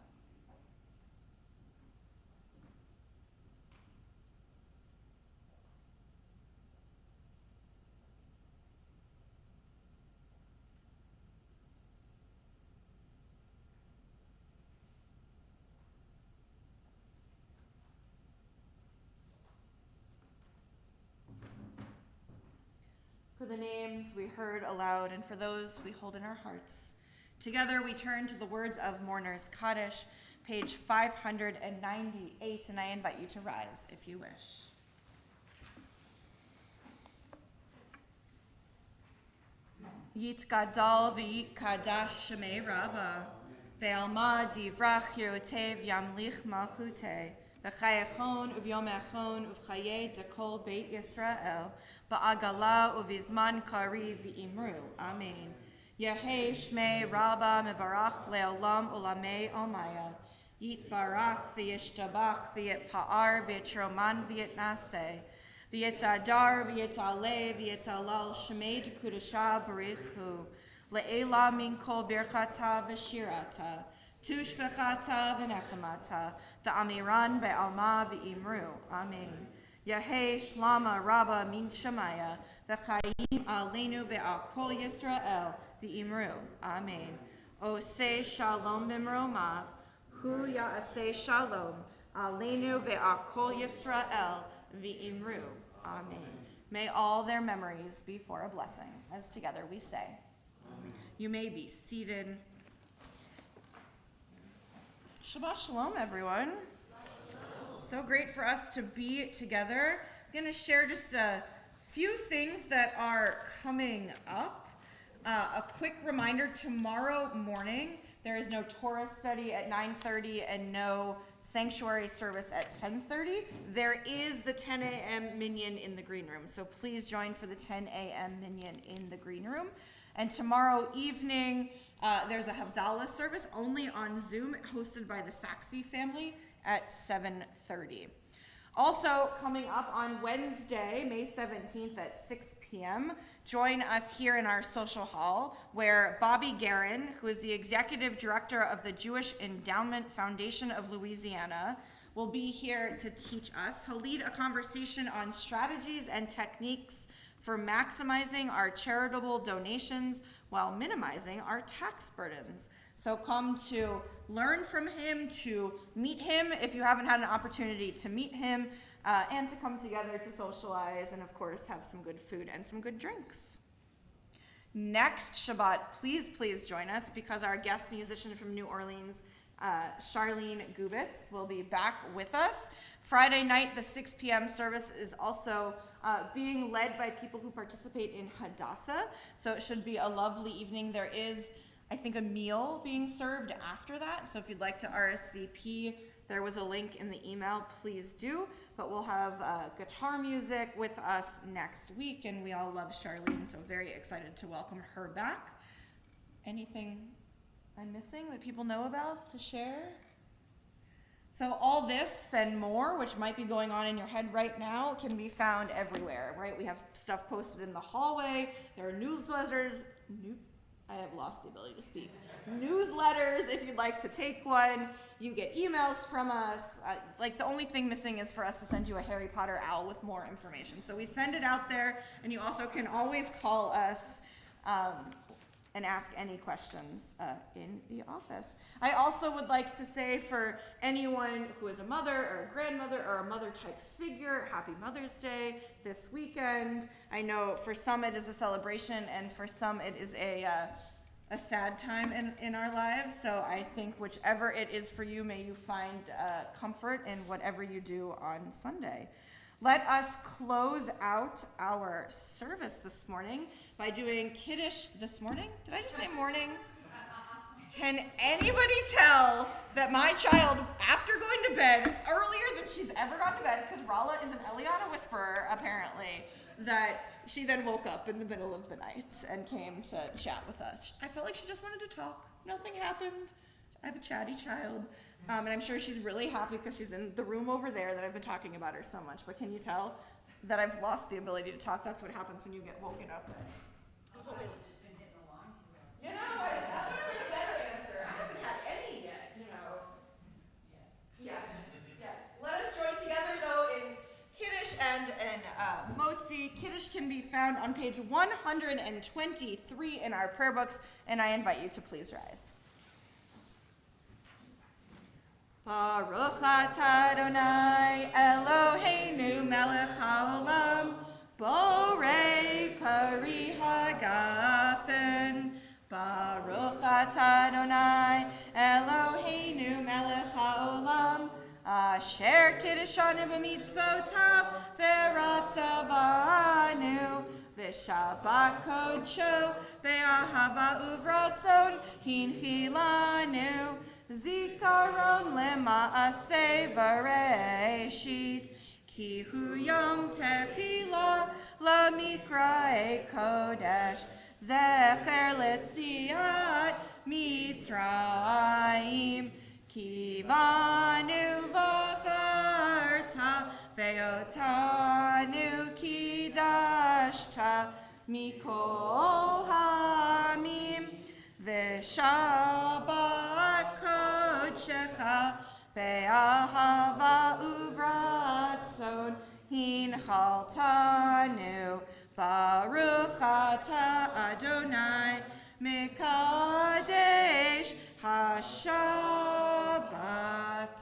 For the names we heard aloud and for those we hold in our hearts, together we turn to the words of Mourner's Kaddish, page 598, and I invite you to rise if you wish. Yitgadal v'yitkadash shemei Rabbah, ve'alma divrach yerotev yamlich malchute, v'chayachon uvyomechon uvchaye dekol beit Yisrael, ba'agala uvizman kari v'imru. Amen. Yehei shmei Rabbah mevarach le'olam ulamei almaya, yitbarach v'yishtabach v'yitpa'ar v'yitroman v'yitnaseh, v'yitadar v'yitaleh v'yitalal shmei dekudasha barichu, le'ela min kol birchata v'shirata, tushbechata v'nechemata, da'amiran be'alma v'imru. Amen. Yehei shlama Rabbah min shemaya, v'chayim aleinu ve'al kol Yisrael v'imru. Amen. Oseh shalom b'mromav, hu ya'aseh shalom, aleinu ve'al kol Yisrael v'imru. Amen. May all their memories be for a blessing, as together we say. Amen. You may be seated. Shabbat shalom, everyone. So great for us to be together. I'm going to share just a few things that are coming up. A quick reminder, tomorrow morning, there is no Torah study at 9:30 and no sanctuary service at 10:30. There is the 10 a.m. minyan in the green room, so please join for the 10 a.m. minyan in the green room. And tomorrow evening, there's a Havdalah service only on Zoom, hosted by the Saxey family at 7:30. Also coming up on Wednesday, May 17th at 6 p.m., join us here in our social hall where Bobby Guerin, who is the executive director of the Jewish Endowment Foundation of Louisiana, will be here to teach us. He'll lead a conversation on strategies and techniques for maximizing our charitable donations while minimizing our tax burdens. So come to learn from him, to meet him if you haven't had an opportunity to meet him, and to come together to socialize and, of course, have some good food and some good drinks. Next Shabbat, please join us because our guest musician from New Orleans, Charlene Gubitz, will be back with us. Friday night, the 6 p.m. service is also being led by people who participate in Hadassah, so it should be a lovely evening. There is, I think, a meal being served after that, so if you'd like to RSVP, there was a link in the email, please do. But we'll have guitar music with us next week, and we all love Charlene, so very excited to welcome her back. Anything I'm missing that people know about to share? So all this and more, which might be going on in your head right now, can be found everywhere, right? We have stuff posted in the hallway. There are newsletters. I have lost the ability to speak. Newsletters, if you'd like to take one. You get emails from us. The only thing missing is for us to send you a Harry Potter owl with more information. So we send it out there, and you also can always call us and ask any questions in the office. I also would like to say for anyone who is a mother or a grandmother or a mother-type figure, Happy Mother's Day this weekend. I know for some it is a celebration, and for some it is a sad time in our lives. So I think whichever it is for you, may you find comfort in whatever you do on Sunday. Let us close out our service this morning by doing Kiddush this morning. Did I just say morning? Can anybody tell that my child, after going to bed, earlier than she's ever gone to bed, because Rala is an Eliana whisperer apparently, that she then woke up in the middle of the night and came to chat with us. I felt like she just wanted to talk. Nothing happened. I have a chatty child. And I'm sure she's really happy because she's in the room over there that I've been talking about her so much. But can you tell that I've lost the ability to talk? That's what happens when you get woken up. You know, that would have been a better answer. I haven't had any yet, you know. Yes. Let us join together, though, in Kiddush and Motzi. Kiddush can be found on page 123 in our prayer books, and I invite you to please rise. Baruch atah Adonai Eloheinu melech haolam borei pari hagafen. Baruch atah Adonai Eloheinu melech haolam asher kiddeshanu b'mitzvotav v'ratzavanu v'shabbat kodsho v'ahava uvratzon hinchilanu Zikaron lema'aseh v'reshit ki hu yom techila lamikrae kodesh zecher letziat Mitzrayim ki vanu v'charta ve'otanu ki dashta mikol hamim v'shabbat kodshecha ve'ahava uvratzon hinchaltanu baruch atah Adonai mekadesh hashabbat.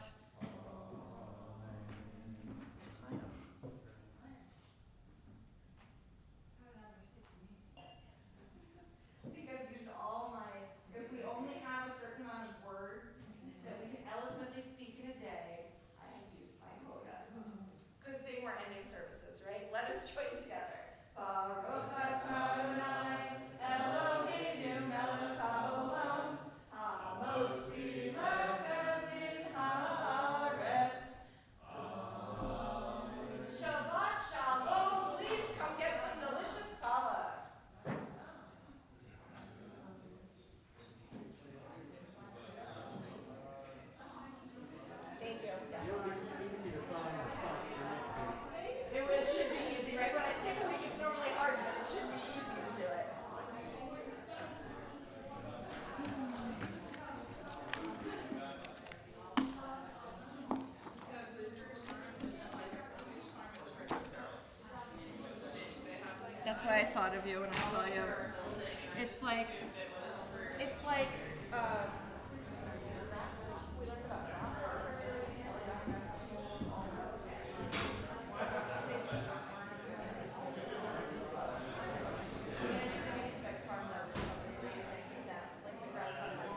of you when I saw you. It's like, it's like, we learned about grasshoppers, all sorts of things that and I think the insect farm that was raising them, like the grasshoppers.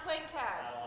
playing tag.